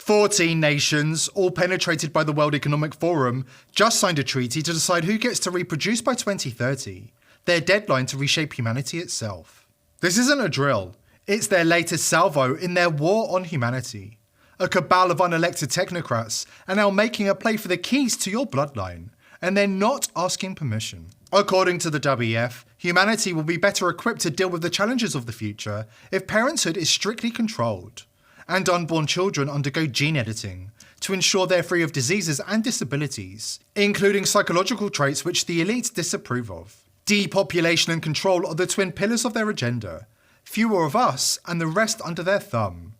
14 nations, all penetrated by the World Economic Forum, just signed a treaty to decide who gets to reproduce by 2030, their deadline to reshape humanity itself. This isn't a drill, it's their latest salvo in their war on humanity. A cabal of unelected technocrats are now making a play for the keys to your bloodline, and they're not asking permission. According to the WEF, humanity will be better equipped to deal with the challenges of the future if parenthood is strictly controlled, and unborn children undergo gene editing to ensure they're free of diseases and disabilities, including psychological traits which the elites disapprove of. Depopulation and control are the twin pillars of their agenda. Fewer of us and the rest under their thumb.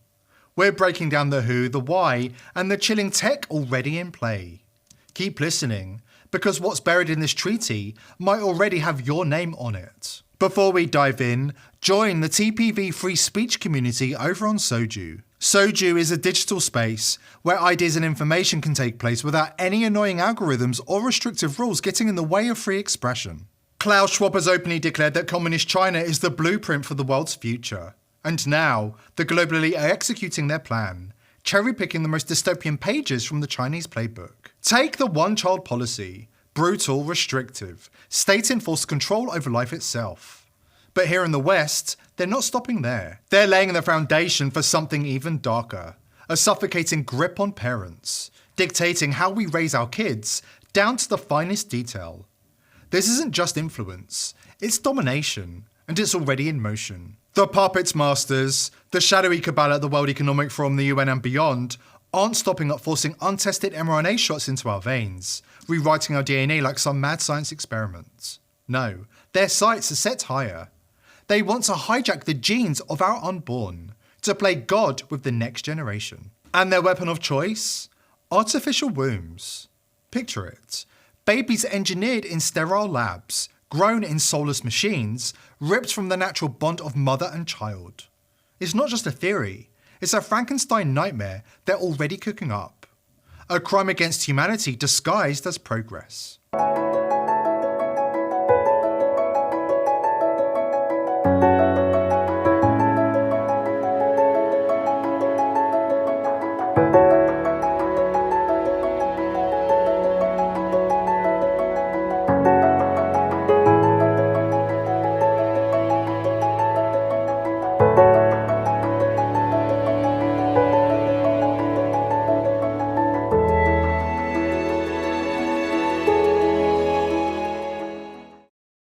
We're breaking down the who, the why, and the chilling tech already in play. Keep listening, because what's buried in this treaty might already have your name on it. Before we dive in, join the TPV free speech community over on Soju. Soju is a digital space where ideas and information can take place without any annoying algorithms or restrictive rules getting in the way of free expression. Klaus Schwab has openly declared that communist China is the blueprint for the world's future. And now, the global elite are executing their plan, cherry-picking the most dystopian pages from the Chinese playbook. Take the one-child policy, brutal, restrictive, state-enforced control over life itself. But here in the West, they're not stopping there. They're laying the foundation for something even darker, a suffocating grip on parents, dictating how we raise our kids down to the finest detail. This isn't just influence, it's domination, and it's already in motion. The puppet masters, the shadowy cabal at the World Economic Forum, the UN and beyond, aren't stopping at forcing untested mRNA shots into our veins, rewriting our DNA like some mad science experiment. No, their sights are set higher. They want to hijack the genes of our unborn, to play God with the next generation. And their weapon of choice? Artificial wombs. Picture it. Babies engineered in sterile labs, grown in soulless machines, ripped from the natural bond of mother and child. It's not just a theory, it's a Frankenstein nightmare they're already cooking up. A crime against humanity disguised as progress.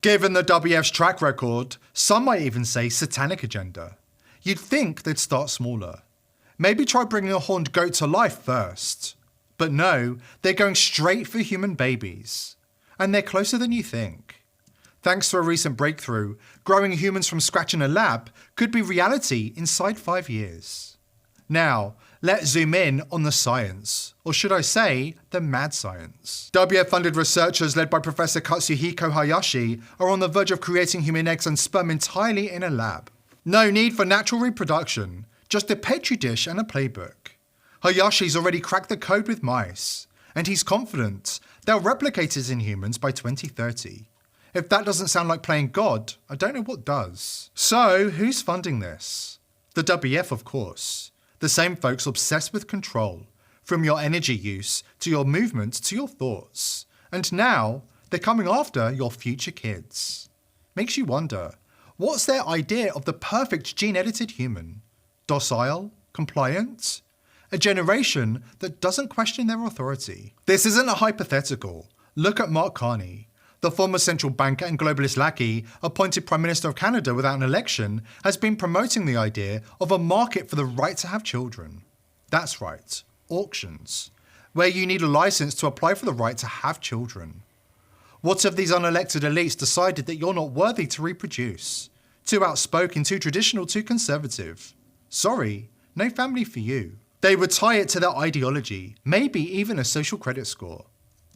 Given the WEF's track record, some might even say satanic agenda. You'd think they'd start smaller. Maybe try bringing a horned goat to life first. But no, they're going straight for human babies. And they're closer than you think. Thanks to a recent breakthrough, growing humans from scratch in a lab could be reality inside 5 years. Now, let's zoom in on the science, or should I say, the mad science. WEF-funded researchers led by Professor Katsuhiko Hayashi are on the verge of creating human eggs and sperm entirely in a lab. No need for natural reproduction, just a petri dish and a playbook. Hayashi's already cracked the code with mice, and he's confident they'll replicate it in humans by 2030. If that doesn't sound like playing God, I don't know what does. So, who's funding this? The WEF, of course. The same folks obsessed with control, from your energy use, to your movement, to your thoughts. And now, they're coming after your future kids. Makes you wonder, what's their idea of the perfect gene-edited human? Docile? Compliant? A generation that doesn't question their authority. This isn't a hypothetical. Look at Mark Carney. The former central banker and globalist lackey, appointed Prime Minister of Canada without an election, has been promoting the idea of a market for the right to have children. That's right, auctions, where you need a license to apply for the right to have children. What if these unelected elites decided that you're not worthy to reproduce? Too outspoken, too traditional, too conservative? Sorry, no family for you. They would tie it to their ideology, maybe even a social credit score.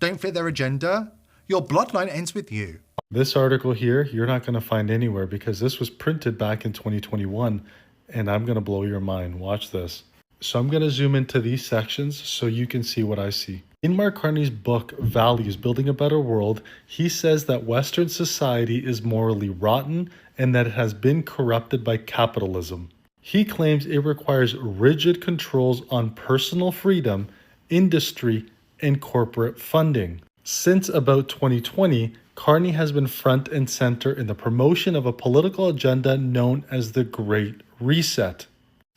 Don't fit their agenda? Your bloodline ends with you. This article here, you're not going to find anywhere because this was printed back in 2021, and I'm going to blow your mind. Watch this. So I'm going to zoom into these sections so you can see what I see. In Mark Carney's book, Values, Building a Better World, he says that Western society is morally rotten and that it has been corrupted by capitalism. He claims it requires rigid controls on personal freedom, industry, and corporate funding. Since about 2020, Carney has been front and center in the promotion of a political agenda known as the Great Reset,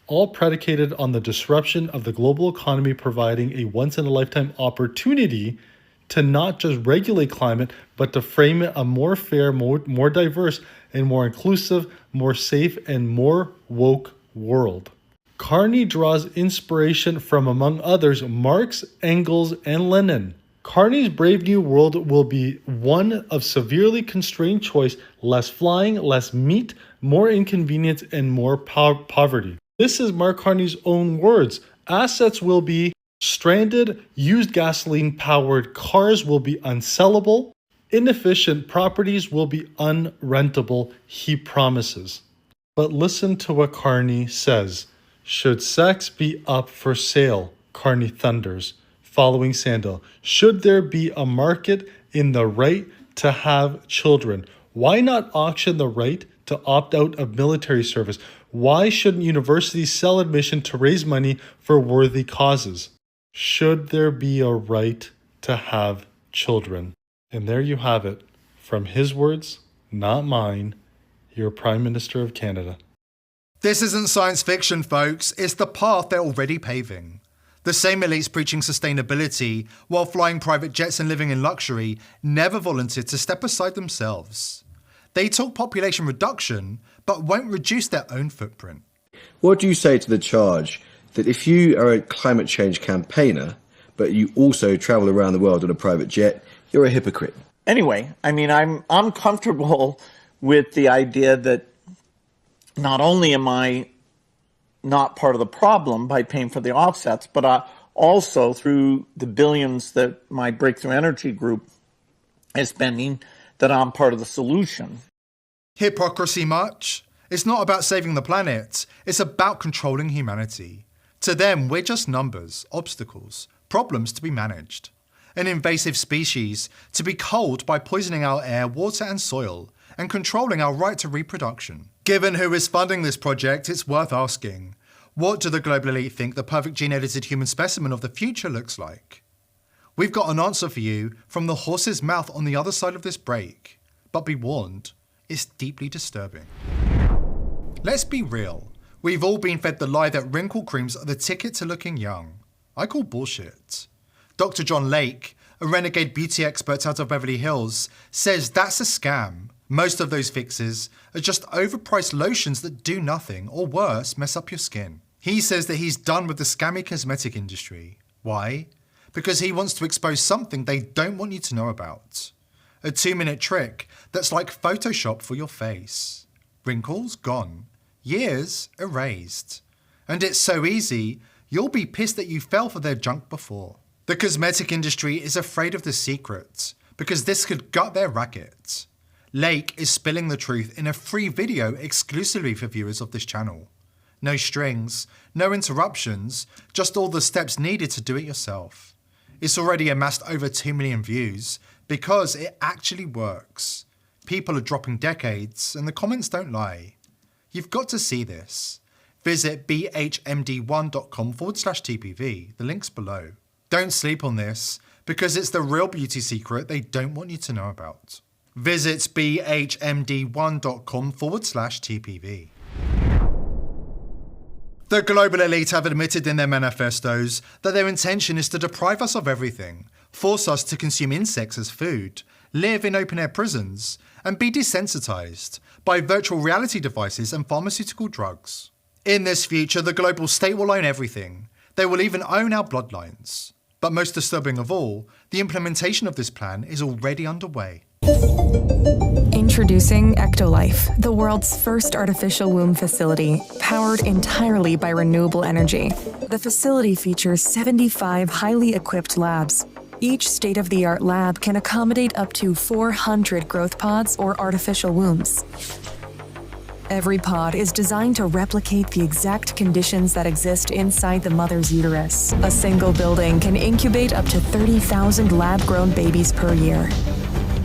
all predicated on the disruption of the global economy, providing a once-in-a-lifetime opportunity to not just regulate climate, but to frame it a more fair, more diverse, and more inclusive, more safe, and more woke world. Carney draws inspiration from, among others, Marx, Engels, and Lenin. Carney's Brave New World will be one of severely constrained choice, less flying, less meat, more inconvenience, and more poverty. This is Mark Carney's own words. Assets will be stranded, used gasoline-powered cars will be unsellable, inefficient properties will be unrentable, he promises. But listen to what Carney says. Should sex be up for sale? Carney thunders. Following Sandel, should there be a market in the right to have children? Why not auction the right to opt out of military service? Why shouldn't universities sell admission to raise money for worthy causes? Should there be a right to have children? And there you have it. From his words, not mine, your Prime Minister of Canada. This isn't science fiction, folks. It's the path they're already paving. The same elites preaching sustainability while flying private jets and living in luxury never volunteered to step aside themselves. They talk population reduction, but won't reduce their own footprint. What do you say to the charge that if you are a climate change campaigner, but you also travel around the world on a private jet, you're a hypocrite? Anyway, I mean, I'm comfortable with the idea that not only am I not part of the problem by paying for the offsets, but also through the billions that my Breakthrough Energy group is spending, that I'm part of the solution. Hypocrisy much? It's not about saving the planet, it's about controlling humanity. To them, we're just numbers, obstacles, problems to be managed. An invasive species to be culled by poisoning our air, water and soil, and controlling our right to reproduction. Given who is funding this project, it's worth asking, what do the global elite think the perfect gene-edited human specimen of the future looks like? We've got an answer for you from the horse's mouth on the other side of this break. But be warned, it's deeply disturbing. Let's be real. We've all been fed the lie that wrinkle creams are the ticket to looking young. I call bullshit. Dr. John Lake, a renegade beauty expert out of Beverly Hills, says that's a scam. Most of those fixes are just overpriced lotions that do nothing, or worse, mess up your skin. He says that he's done with the scammy cosmetic industry. Why? Because he wants to expose something they don't want you to know about. A 2-minute trick that's like Photoshop for your face. Wrinkles gone. Years erased. And it's so easy, you'll be pissed that you fell for their junk before. The cosmetic industry is afraid of the secret, because this could gut their racket. Lake is spilling the truth in a free video exclusively for viewers of this channel. No strings, no interruptions, just all the steps needed to do it yourself. It's already amassed over 2 million views because it actually works. People are dropping decades and the comments don't lie. You've got to see this. Visit bhmd1.com/TPV, the link's below. Don't sleep on this because it's the real beauty secret they don't want you to know about. Visit bhmd1.com/TPV. The global elite have admitted in their manifestos that their intention is to deprive us of everything, force us to consume insects as food, live in open-air prisons, and be desensitized by virtual reality devices and pharmaceutical drugs. In this future, the global state will own everything. They will even own our bloodlines. But most disturbing of all, the implementation of this plan is already underway. Introducing Ectolife, the world's first artificial womb facility, powered entirely by renewable energy. The facility features 75 highly equipped labs. Each state-of-the-art lab can accommodate up to 400 growth pods or artificial wombs. Every pod is designed to replicate the exact conditions that exist inside the mother's uterus. A single building can incubate up to 30,000 lab-grown babies per year.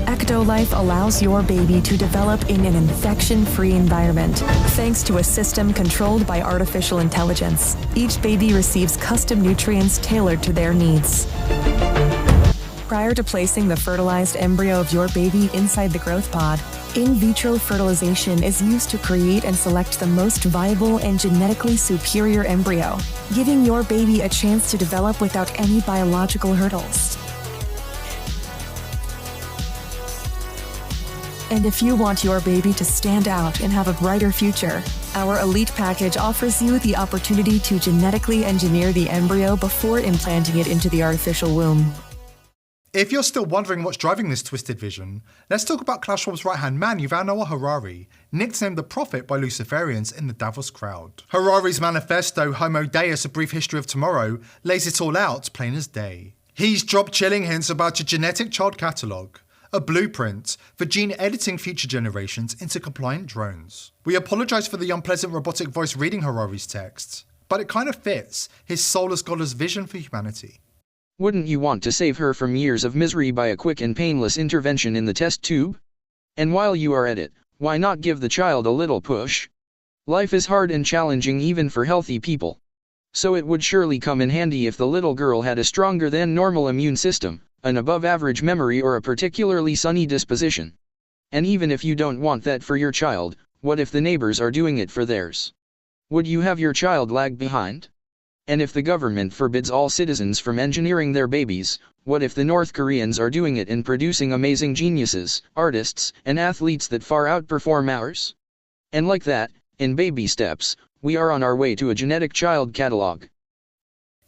Ectolife allows your baby to develop in an infection-free environment, thanks to a system controlled by artificial intelligence. Each baby receives custom nutrients tailored to their needs. Prior to placing the fertilized embryo of your baby inside the growth pod, in vitro fertilization is used to create and select the most viable and genetically superior embryo, giving your baby a chance to develop without any biological hurdles. And if you want your baby to stand out and have a brighter future, our Elite package offers you the opportunity to genetically engineer the embryo before implanting it into the artificial womb. If you're still wondering what's driving this twisted vision, let's talk about Klaus Schwab's right-hand man, Yuval Noah Harari, nicknamed the Prophet by Luciferians in the Davos crowd. Harari's manifesto, Homo Deus, A Brief History of Tomorrow, lays it all out, plain as day. He's dropped chilling hints about a genetic child catalogue, a blueprint for gene editing future generations into compliant drones. We apologise for the unpleasant robotic voice reading Harari's texts, but it kind of fits his soulless godless vision for humanity. Wouldn't you want to save her from years of misery by a quick and painless intervention in the test tube? And while you are at it, why not give the child a little push? Life is hard and challenging even for healthy people. So it would surely come in handy if the little girl had a stronger than normal immune system, an above-average memory, or a particularly sunny disposition. And even if you don't want that for your child, what if the neighbors are doing it for theirs? Would you have your child lag behind? And if the government forbids all citizens from engineering their babies, what if the North Koreans are doing it and producing amazing geniuses, artists, and athletes that far outperform ours? And like that, in baby steps, we are on our way to a genetic child catalogue.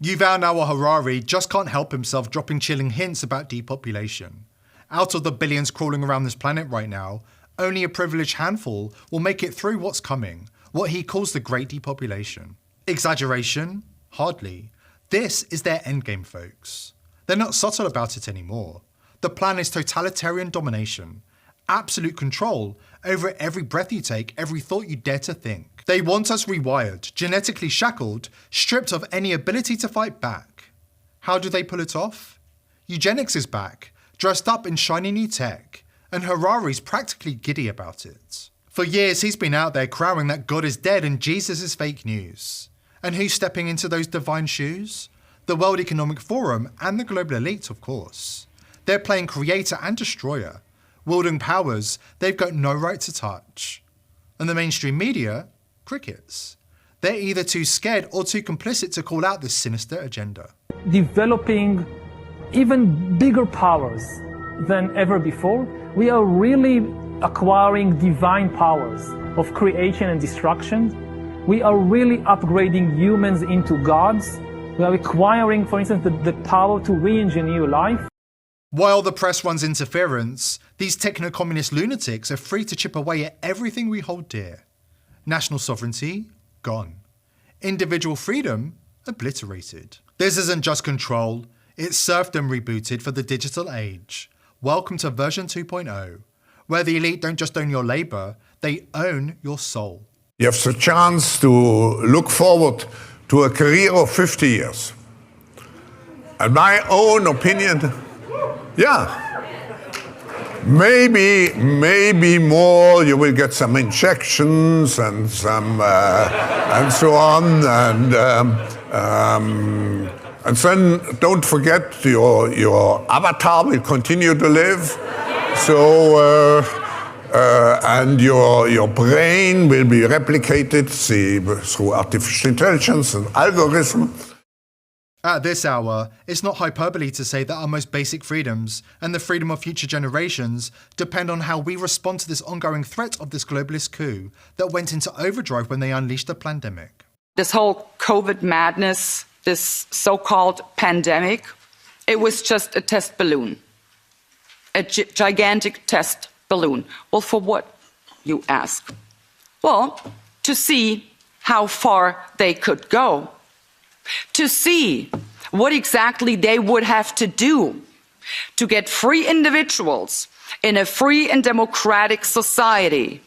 Yuval Noah Harari just can't help himself dropping chilling hints about depopulation. Out of the billions crawling around this planet right now, only a privileged handful will make it through what's coming, what he calls the Great Depopulation. Exaggeration? Hardly. This is their endgame, folks. They're not subtle about it anymore. The plan is totalitarian domination, absolute control over every breath you take, every thought you dare to think. They want us rewired, genetically shackled, stripped of any ability to fight back. How do they pull it off? Eugenics is back, dressed up in shiny new tech, and Harari's practically giddy about it. For years he's been out there crowing that God is dead and Jesus is fake news. And who's stepping into those divine shoes? The World Economic Forum and the global elite, of course. They're playing creator and destroyer, wielding powers they've got no right to touch. And the mainstream media? Crickets. They're either too scared or too complicit to call out this sinister agenda. Developing even bigger powers than ever before, we are really acquiring divine powers of creation and destruction. We are really upgrading humans into gods. We are acquiring, for instance, the power to re-engineer life. While the press runs interference, these techno-communist lunatics are free to chip away at everything we hold dear. National sovereignty? Gone. Individual freedom? Obliterated. This isn't just control, it's serfdom rebooted for the digital age. Welcome to version 2.0, where the elite don't just own your labour, they own your soul. You have the chance to look forward to a career of 50 years. And my own opinion, maybe more. You will get some injections and some and so on, and then don't forget your avatar will continue to live. So. And your brain will be replicated through artificial intelligence and algorithms. At this hour, it's not hyperbole to say that our most basic freedoms and the freedom of future generations depend on how we respond to this ongoing threat of this globalist coup that went into overdrive when they unleashed the pandemic. This whole COVID madness, this so-called pandemic, it was just a test balloon, a gigantic test balloon. Well, for what, you ask? Well, to see how far they could go, to see what exactly they would have to do to get free individuals in a free and democratic society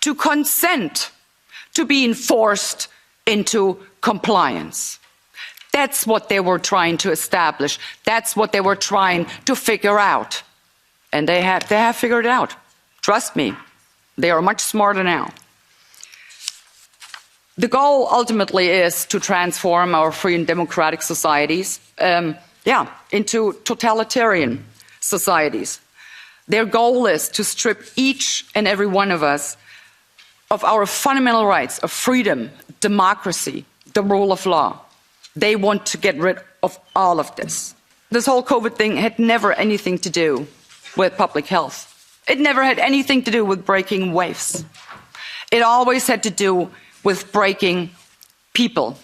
to consent to being forced into compliance. That's what they were trying to establish. That's what they were trying to figure out. And they have figured it out. Trust me, they are much smarter now. The goal ultimately is to transform our free and democratic societies, into totalitarian societies. Their goal is to strip each and every one of us of our fundamental rights of freedom, democracy, the rule of law. They want to get rid of all of this. This whole COVID thing had never anything to do with public health. It never had anything to do with breaking WEFs. It always had to do with breaking people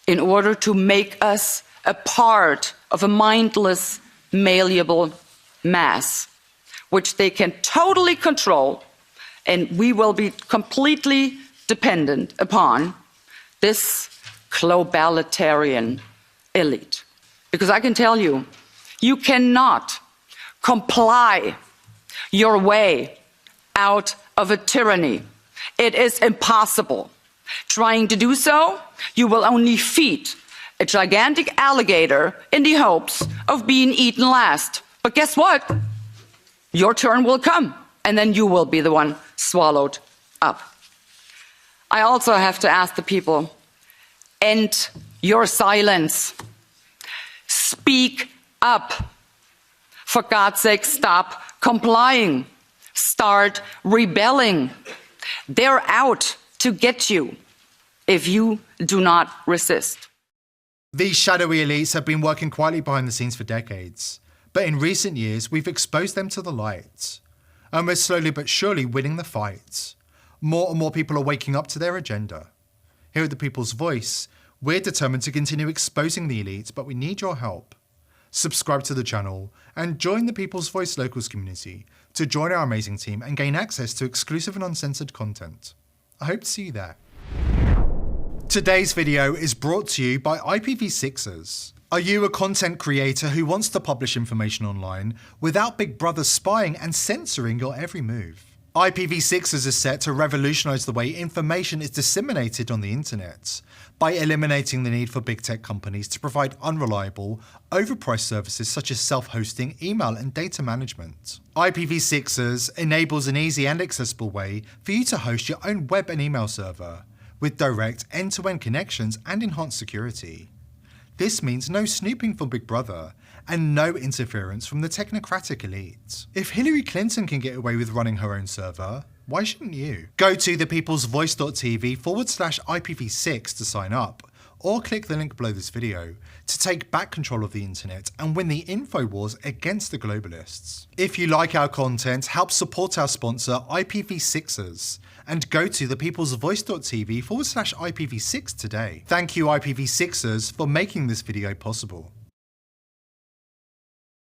in order to make us a part of a mindless, malleable mass, which they can totally control, and we will be completely dependent upon this globalitarian elite. Because I can tell you, you cannot comply your way out of a tyranny. It is impossible. Trying to do so, you will only feed a gigantic alligator in the hopes of being eaten last. But guess what? Your turn will come, and then you will be the one swallowed up. I also have to ask the people, end your silence. Speak up. For God's sake, stop complying. Start rebelling. They're out to get you if you do not resist. These shadowy elites have been working quietly behind the scenes for decades, but in recent years we've exposed them to the light. And we're slowly but surely winning the fight. More and more people are waking up to their agenda. Here at The People's Voice, we're determined to continue exposing the elite, but we need your help. Subscribe to the channel and join the People's Voice Locals community to join our amazing team and gain access to exclusive and uncensored content. I hope to see you there. Today's video is brought to you by IPv6ers. Are you a content creator who wants to publish information online without Big Brother spying and censoring your every move? IPv6ers is set to revolutionize the way information is disseminated on the internet by eliminating the need for big tech companies to provide unreliable, overpriced services such as self-hosting, email, and data management. IPv6ers enables an easy and accessible way for you to host your own web and email server with direct end-to-end connections and enhanced security. This means no snooping from Big Brother and no interference from the technocratic elite. If Hillary Clinton can get away with running her own server, why shouldn't you? Go to thepeoplesvoice.tv/IPv6 to sign up, or click the link below this video to take back control of the internet and win the info wars against the globalists. If you like our content, help support our sponsor IPv6ers and go to thepeoplesvoice.tv/IPv6 today. Thank you IPv6ers for making this video possible.